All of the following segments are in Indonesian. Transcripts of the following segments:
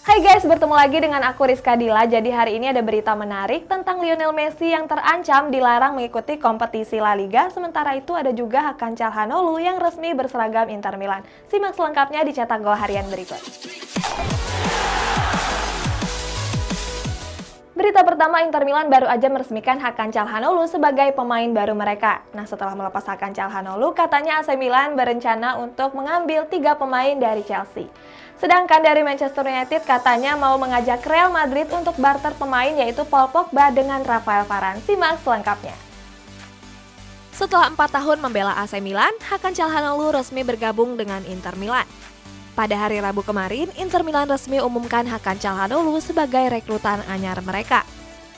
Hai guys, bertemu lagi dengan aku Rizka Dila. Jadi hari ini ada berita menarik tentang Lionel Messi yang terancam dilarang mengikuti kompetisi La Liga. Sementara itu ada juga Hakan Calhanoglu yang resmi berseragam Inter Milan. Simak selengkapnya di Cetak Gol Harian berikut. Berita pertama, Inter Milan baru aja meresmikan Hakan Calhanoglu sebagai pemain baru mereka. Nah, setelah melepas Hakan Calhanoglu, katanya AC Milan berencana untuk mengambil 3 pemain dari Chelsea. Sedangkan dari Manchester United katanya mau mengajak Real Madrid untuk barter pemain yaitu Paul Pogba dengan Rafael Varane. Simak selengkapnya. Setelah 4 tahun membela AC Milan, Hakan Calhanoglu resmi bergabung dengan Inter Milan. Pada hari Rabu kemarin, Inter Milan resmi umumkan Hakan Calhanoglu sebagai rekrutan anyar mereka.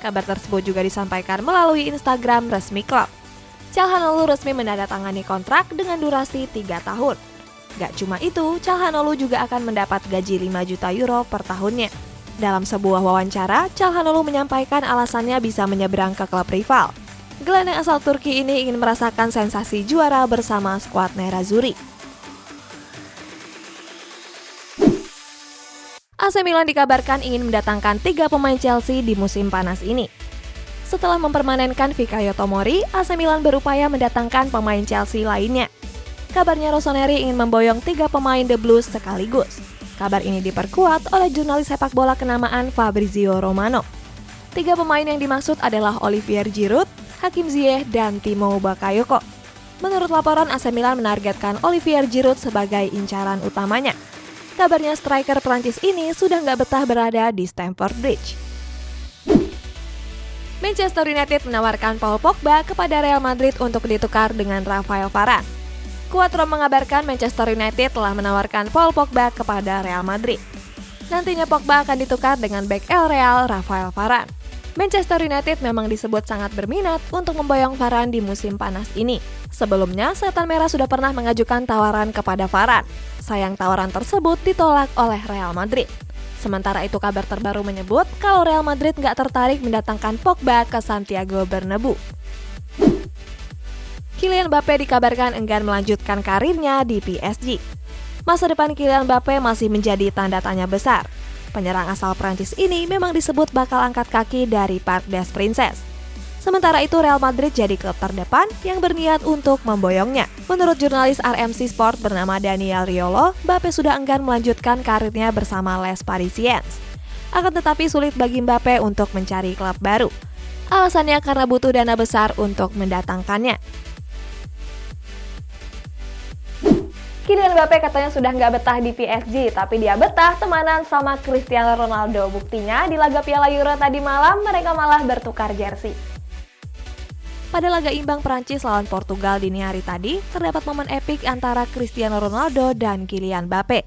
Kabar tersebut juga disampaikan melalui Instagram resmi klub. Calhanoglu resmi menandatangani kontrak dengan durasi 3 tahun. Gak cuma itu, Calhanoglu juga akan mendapat gaji 5 juta euro per tahunnya. Dalam sebuah wawancara, Calhanoglu menyampaikan alasannya bisa menyeberang ke klub rival. Gelandang asal Turki ini ingin merasakan sensasi juara bersama skuad Nerazzurri. AC Milan dikabarkan ingin mendatangkan 3 pemain Chelsea di musim panas ini. Setelah mempermanenkan Fikayo Tomori, AC Milan berupaya mendatangkan pemain Chelsea lainnya. Kabarnya Rossoneri ingin memboyong 3 pemain The Blues sekaligus. Kabar ini diperkuat oleh jurnalis sepak bola kenamaan Fabrizio Romano. 3 pemain yang dimaksud adalah Olivier Giroud, Hakim Ziyech, dan Timo Bakayoko. Menurut laporan, AC Milan menargetkan Olivier Giroud sebagai incaran utamanya. Kabarnya striker Prancis ini sudah nggak betah berada di Stamford Bridge. Manchester United menawarkan Paul Pogba kepada Real Madrid untuk ditukar dengan Rafael Varane. Quattro mengabarkan Manchester United telah menawarkan Paul Pogba kepada Real Madrid. Nantinya Pogba akan ditukar dengan bek El Real Rafael Varane. Manchester United memang disebut sangat berminat untuk memboyong Varane di musim panas ini. Sebelumnya, Setan Merah sudah pernah mengajukan tawaran kepada Varane. Sayang tawaran tersebut ditolak oleh Real Madrid. Sementara itu kabar terbaru menyebut kalau Real Madrid nggak tertarik mendatangkan Pogba ke Santiago Bernabeu. Kylian Mbappe dikabarkan enggan melanjutkan karirnya di PSG. Masa depan Kylian Mbappe masih menjadi tanda tanya besar. Penyerang asal Prancis ini memang disebut bakal angkat kaki dari Parc des Princes. Sementara itu Real Madrid jadi klub terdepan yang berniat untuk memboyongnya. Menurut jurnalis RMC Sport bernama Daniel Riolo, Mbappe sudah enggan melanjutkan karirnya bersama Les Parisiens. Akan tetapi sulit bagi Mbappe untuk mencari klub baru. Alasannya karena butuh dana besar untuk mendatangkannya. Kylian Mbappe katanya sudah nggak betah di PSG, tapi dia betah temanan sama Cristiano Ronaldo. Buktinya di laga Piala Euro tadi malam mereka malah bertukar jersey. Pada laga imbang Prancis lawan Portugal dini hari tadi, terdapat momen epik antara Cristiano Ronaldo dan Kylian Mbappe.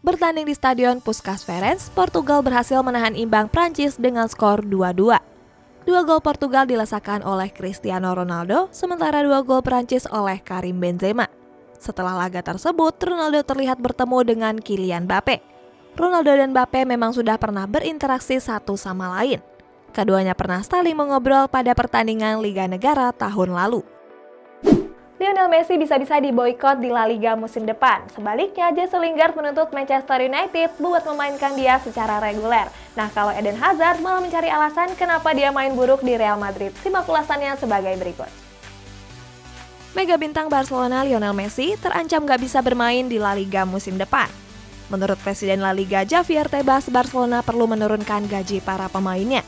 Bertanding di Stadion Puskás Ferenc, Portugal berhasil menahan imbang Prancis dengan skor 2-2. 2 gol Portugal dilesakan oleh Cristiano Ronaldo, sementara 2 gol Prancis oleh Karim Benzema. Setelah laga tersebut, Ronaldo terlihat bertemu dengan Kylian Mbappe. Ronaldo dan Mbappe memang sudah pernah berinteraksi satu sama lain. Keduanya pernah saling mengobrol pada pertandingan Liga Negara tahun lalu. Lionel Messi bisa-bisa diboikot di La Liga musim depan. Sebaliknya, Jesse Lingard menuntut Manchester United buat memainkan dia secara reguler. Nah, kalau Eden Hazard malah mencari alasan kenapa dia main buruk di Real Madrid. Simak ulasannya sebagai berikut. Mega bintang Barcelona Lionel Messi terancam gak bisa bermain di La Liga musim depan. Menurut Presiden La Liga Javier Tebas, Barcelona perlu menurunkan gaji para pemainnya.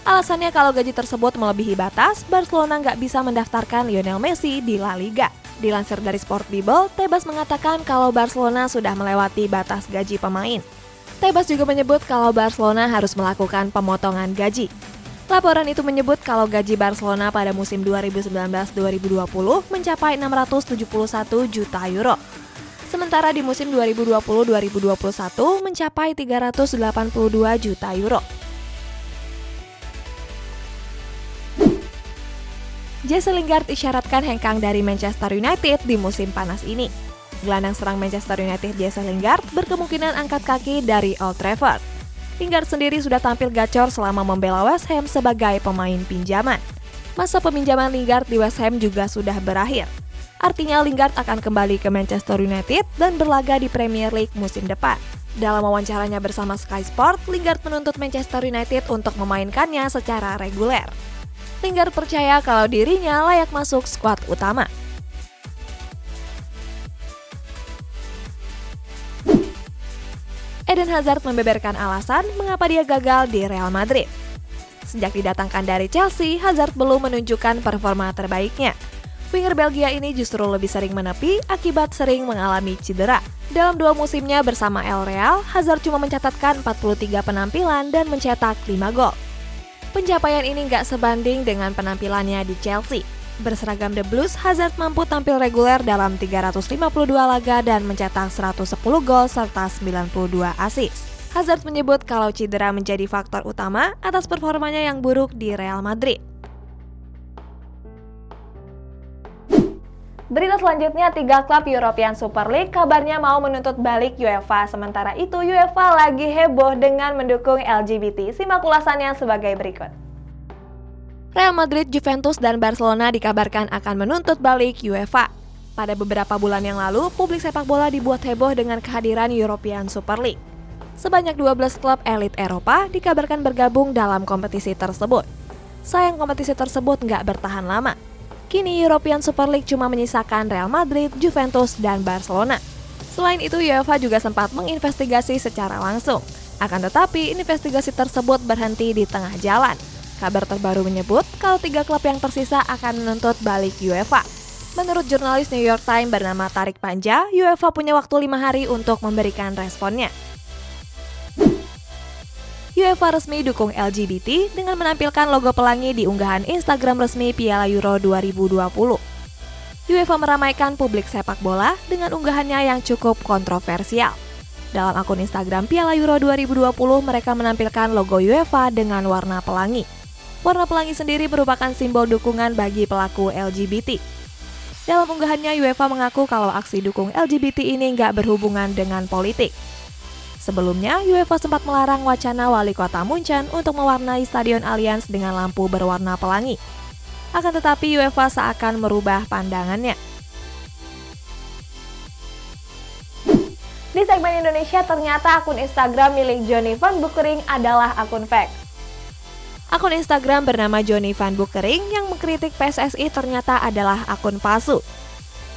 Alasannya kalau gaji tersebut melebihi batas, Barcelona gak bisa mendaftarkan Lionel Messi di La Liga. Dilansir dari Sport Bible, Tebas mengatakan kalau Barcelona sudah melewati batas gaji pemain. Tebas juga menyebut kalau Barcelona harus melakukan pemotongan gaji. Laporan itu menyebut kalau gaji Barcelona pada musim 2019-2020 mencapai 671 juta euro. Sementara di musim 2020-2021 mencapai 382 juta euro. Jesse Lingard isyaratkan hengkang dari Manchester United di musim panas ini. Gelandang serang Manchester United Jesse Lingard berkemungkinan angkat kaki dari Old Trafford. Lingard sendiri sudah tampil gacor selama membela West Ham sebagai pemain pinjaman. Masa peminjaman Lingard di West Ham juga sudah berakhir. Artinya Lingard akan kembali ke Manchester United dan berlaga di Premier League musim depan. Dalam wawancaranya bersama Sky Sport, Lingard menuntut Manchester United untuk memainkannya secara reguler. Lingard percaya kalau dirinya layak masuk skuad utama. Eden Hazard membeberkan alasan mengapa dia gagal di Real Madrid. Sejak didatangkan dari Chelsea, Hazard belum menunjukkan performa terbaiknya. Winger Belgia ini justru lebih sering menepi akibat sering mengalami cedera. Dalam 2 musimnya bersama El Real, Hazard cuma mencatatkan 43 penampilan dan mencetak 5 gol. Pencapaian ini nggak sebanding dengan penampilannya di Chelsea. Berseragam The Blues, Hazard mampu tampil reguler dalam 352 laga dan mencetak 110 gol serta 92 assist. Hazard menyebut kalau cedera menjadi faktor utama atas performanya yang buruk di Real Madrid. Berita selanjutnya, 3 klub European Super League kabarnya mau menuntut balik UEFA. Sementara itu, UEFA lagi heboh dengan mendukung LGBT. Simak ulasannya sebagai berikut. Real Madrid, Juventus, dan Barcelona dikabarkan akan menuntut balik UEFA. Pada beberapa bulan yang lalu, publik sepak bola dibuat heboh dengan kehadiran European Super League. Sebanyak 12 klub elit Eropa dikabarkan bergabung dalam kompetisi tersebut. Sayang kompetisi tersebut nggak bertahan lama. Kini European Super League cuma menyisakan Real Madrid, Juventus, dan Barcelona. Selain itu, UEFA juga sempat menginvestigasi secara langsung. Akan tetapi, investigasi tersebut berhenti di tengah jalan. Kabar terbaru menyebut kalau 3 klub yang tersisa akan menuntut balik UEFA. Menurut jurnalis New York Times bernama Tarik Panja, UEFA punya waktu 5 hari untuk memberikan responnya. UEFA resmi dukung LGBT dengan menampilkan logo pelangi di unggahan Instagram resmi Piala Euro 2020. UEFA meramaikan publik sepak bola dengan unggahannya yang cukup kontroversial. Dalam akun Instagram Piala Euro 2020, mereka menampilkan logo UEFA dengan warna pelangi. Warna pelangi sendiri merupakan simbol dukungan bagi pelaku LGBT. Dalam unggahannya, UEFA mengaku kalau aksi dukung LGBT ini nggak berhubungan dengan politik. Sebelumnya, UEFA sempat melarang wacana wali kota Munchen untuk mewarnai Stadion Allianz dengan lampu berwarna pelangi. Akan tetapi, UEFA seakan merubah pandangannya. Di segmen Indonesia, ternyata akun Instagram milik Johnny Van Buckering adalah akun fake. Akun Instagram bernama Johnny Van Buckering yang mengkritik PSSI ternyata adalah akun palsu.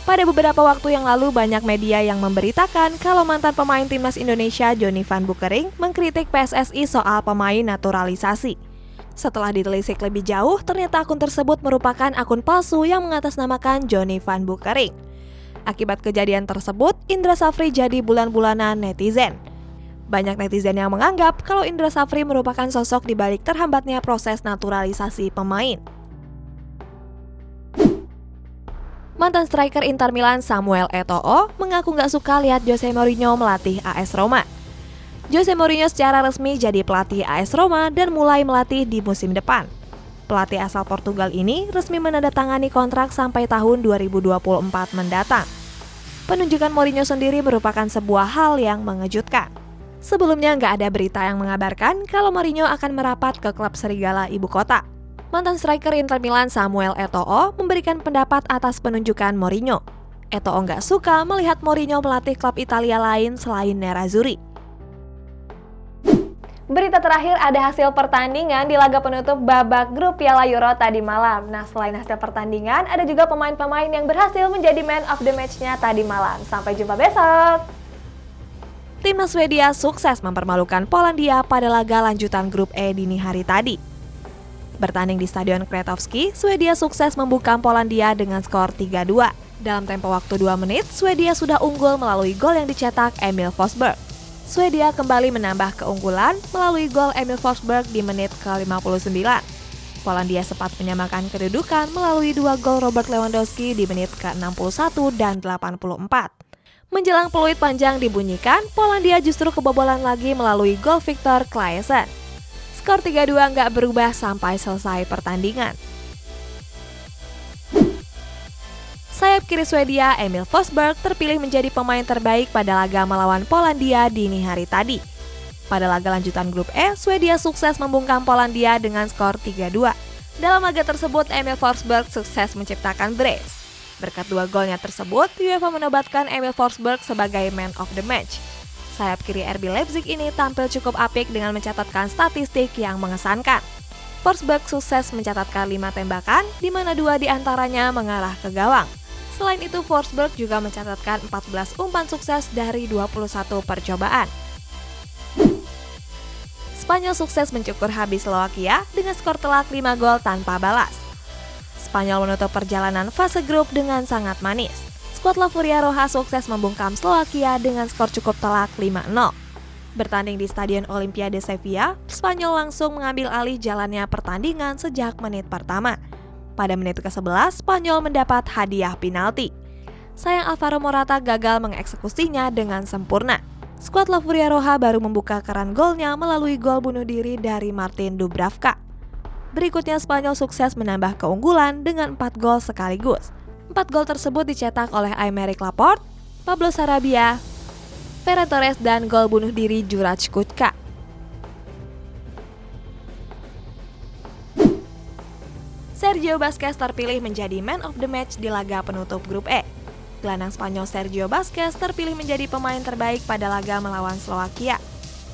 Pada beberapa waktu yang lalu, banyak media yang memberitakan kalau mantan pemain timnas Indonesia Johnny Van Buckering mengkritik PSSI soal pemain naturalisasi. Setelah ditelisik lebih jauh, ternyata akun tersebut merupakan akun palsu yang mengatasnamakan Johnny Van Buckering. Akibat kejadian tersebut, Indra Safri jadi bulan-bulanan netizen. Banyak netizen yang menganggap kalau Indra Safri merupakan sosok di balik terhambatnya proses naturalisasi pemain. Mantan striker Inter Milan Samuel Eto'o mengaku nggak suka lihat Jose Mourinho melatih AS Roma. Jose Mourinho secara resmi jadi pelatih AS Roma dan mulai melatih di musim depan. Pelatih asal Portugal ini resmi menandatangani kontrak sampai tahun 2024 mendatang. Penunjukan Mourinho sendiri merupakan sebuah hal yang mengejutkan. Sebelumnya nggak ada berita yang mengabarkan kalau Mourinho akan merapat ke klub serigala ibu kota. Mantan striker Inter Milan Samuel Eto'o memberikan pendapat atas penunjukan Mourinho. Eto'o nggak suka melihat Mourinho melatih klub Italia lain selain Nerazzurri. Berita terakhir, ada hasil pertandingan di laga penutup babak grup Piala Euro tadi malam. Nah, selain hasil pertandingan, ada juga pemain-pemain yang berhasil menjadi man of the match-nya tadi malam. Sampai jumpa besok! Timnas Swedia sukses mempermalukan Polandia pada laga lanjutan grup E dini hari tadi. Bertanding di Stadion Kwiatkowski, Swedia sukses membungkam Polandia dengan skor 3-2. Dalam tempo waktu 2 menit, Swedia sudah unggul melalui gol yang dicetak Emil Forsberg. Swedia kembali menambah keunggulan melalui gol Emil Forsberg di menit ke-59. Polandia sempat menyamakan kedudukan melalui 2 gol Robert Lewandowski di menit ke-61 dan 84. Menjelang peluit panjang dibunyikan, Polandia justru kebobolan lagi melalui gol Victor Claesson. Skor 3-2 nggak berubah sampai selesai pertandingan. Sayap kiri Swedia, Emil Forsberg, terpilih menjadi pemain terbaik pada laga melawan Polandia dini hari tadi. Pada laga lanjutan grup E, Swedia sukses membungkam Polandia dengan skor 3-2. Dalam laga tersebut, Emil Forsberg sukses menciptakan brace. Berkat 2 golnya tersebut, UEFA menobatkan Emil Forsberg sebagai man of the match. Sayap kiri RB Leipzig ini tampil cukup apik dengan mencatatkan statistik yang mengesankan. Forsberg sukses mencatatkan 5 tembakan, di mana 2 diantaranya mengarah ke gawang. Selain itu, Forsberg juga mencatatkan 14 umpan sukses dari 21 percobaan. Spanyol sukses mencukur habis Slowakia dengan skor telak 5 gol tanpa balas. Spanyol menutup perjalanan fase grup dengan sangat manis. Skuad La Furia Roja sukses membungkam Slowakia dengan skor cukup telak 5-0. Bertanding di Stadion Olimpiade Sevilla, Spanyol langsung mengambil alih jalannya pertandingan sejak menit pertama. Pada menit ke-11, Spanyol mendapat hadiah penalti. Sayang Alvaro Morata gagal mengeksekusinya dengan sempurna. Skuad La Furia Roja baru membuka keran golnya melalui gol bunuh diri dari Martin Dubravka. Berikutnya Spanyol sukses menambah keunggulan dengan 4 gol sekaligus. 4 gol tersebut dicetak oleh Aymeric Laporte, Pablo Sarabia, Ferran Torres, dan gol bunuh diri Juraj Kucka. Sergio Busquets terpilih menjadi Man of the Match di laga penutup grup E. Gelandang Spanyol Sergio Busquets terpilih menjadi pemain terbaik pada laga melawan Slowakia.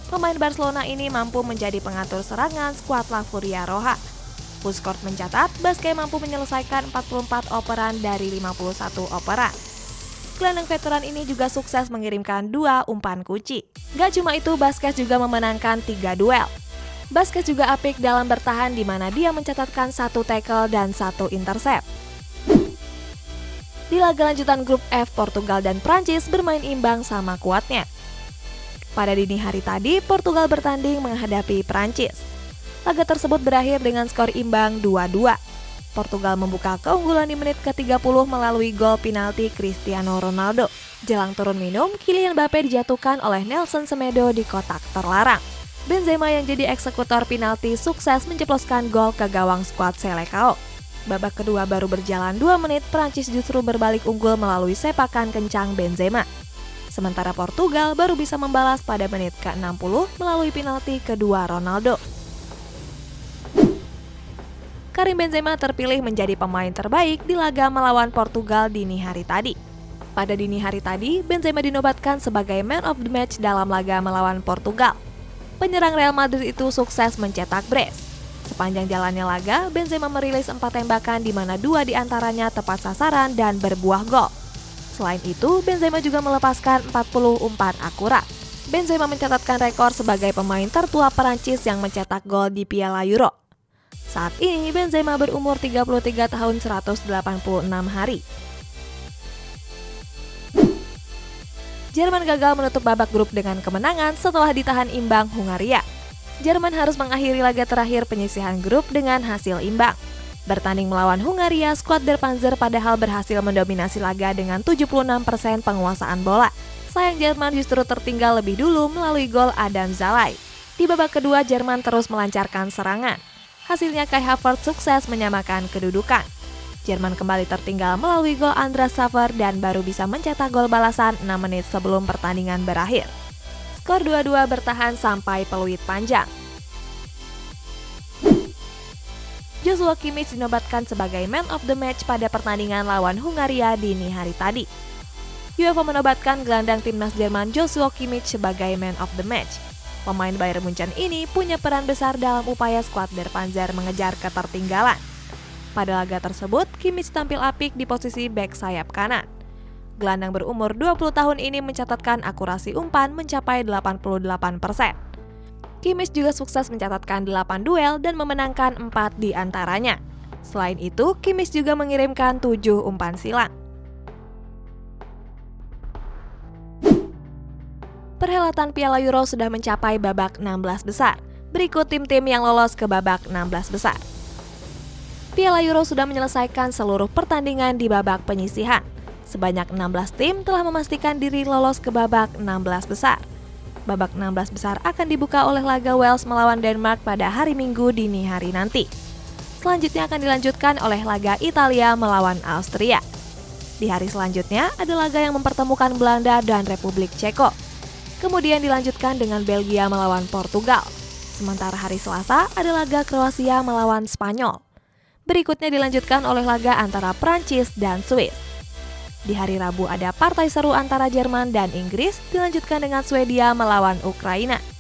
Pemain Barcelona ini mampu menjadi pengatur serangan skuad La Furia Roja. Puskort mencatat, Busquets mampu menyelesaikan 44 operan dari 51 operan. Gelandang veteran ini juga sukses mengirimkan 2 umpan kunci. Gak cuma itu, Busquets juga memenangkan 3 duel. Busquets juga apik dalam bertahan di mana dia mencatatkan 1 tackle dan 1 intercept. Di laga lanjutan grup F, Portugal dan Prancis bermain imbang sama kuatnya. Pada dini hari tadi, Portugal bertanding menghadapi Prancis. Laga tersebut berakhir dengan skor imbang 2-2. Portugal membuka keunggulan di menit ke-30 melalui gol penalti Cristiano Ronaldo. Jelang turun minum, Kylian Mbappe dijatuhkan oleh Nelson Semedo di kotak terlarang. Benzema yang jadi eksekutor penalti sukses menjeploskan gol ke gawang skuad Selecao. Babak kedua baru berjalan 2 menit, Prancis justru berbalik unggul melalui sepakan kencang Benzema. Sementara Portugal baru bisa membalas pada menit ke-60 melalui penalti kedua Ronaldo. Karim Benzema terpilih menjadi pemain terbaik di laga melawan Portugal dini hari tadi. Pada dini hari tadi, Benzema dinobatkan sebagai Man of the Match dalam laga melawan Portugal. Penyerang Real Madrid itu sukses mencetak brace. Sepanjang jalannya laga, Benzema merilis 4 tembakan di mana 2 diantaranya tepat sasaran dan berbuah gol. Selain itu, Benzema juga melepaskan 40 umpan akurat. Benzema mencatatkan rekor sebagai pemain tertua Perancis yang mencetak gol di Piala Euro. Saat ini, Benzema berumur 33 tahun 186 hari. Jerman gagal menutup babak grup dengan kemenangan setelah ditahan imbang Hungaria. Jerman harus mengakhiri laga terakhir penyisihan grup dengan hasil imbang. Bertanding melawan Hungaria, skuad Der Panzer padahal berhasil mendominasi laga dengan 76% penguasaan bola. Sayang Jerman justru tertinggal lebih dulu melalui gol Adam Zalai. Di babak kedua, Jerman terus melancarkan serangan. Hasilnya Kai Havertz sukses menyamakan kedudukan. Jerman kembali tertinggal melalui gol Andreas Schäfer dan baru bisa mencetak gol balasan 6 menit sebelum pertandingan berakhir. Skor 2-2 bertahan sampai peluit panjang. Joshua Kimmich dinobatkan sebagai Man of the Match pada pertandingan lawan Hungaria dini hari tadi. UEFA menobatkan gelandang timnas Jerman Joshua Kimmich sebagai Man of the Match. Pemain Bayern Munchen ini punya peran besar dalam upaya skuad Der Panzer mengejar ketertinggalan. Pada laga tersebut, Kimmich tampil apik di posisi bek sayap kanan. Gelandang berumur 20 tahun ini mencatatkan akurasi umpan mencapai 88%. Kimmich juga sukses mencatatkan 8 duel dan memenangkan 4 di antaranya. Selain itu, Kimmich juga mengirimkan 7 umpan silang. Perhelatan Piala Euro sudah mencapai babak 16 besar. Berikut tim-tim yang lolos ke babak 16 besar. Piala Euro sudah menyelesaikan seluruh pertandingan di babak penyisihan. Sebanyak 16 tim telah memastikan diri lolos ke babak 16 besar. Babak 16 besar akan dibuka oleh laga Wales melawan Denmark pada hari Minggu dini hari nanti. Selanjutnya akan dilanjutkan oleh laga Italia melawan Austria. Di hari selanjutnya ada laga yang mempertemukan Belanda dan Republik Ceko. Kemudian dilanjutkan dengan Belgia melawan Portugal. Sementara hari Selasa ada laga Kroasia melawan Spanyol. Berikutnya dilanjutkan oleh laga antara Prancis dan Swiss. Di hari Rabu ada partai seru antara Jerman dan Inggris, dilanjutkan dengan Swedia melawan Ukraina.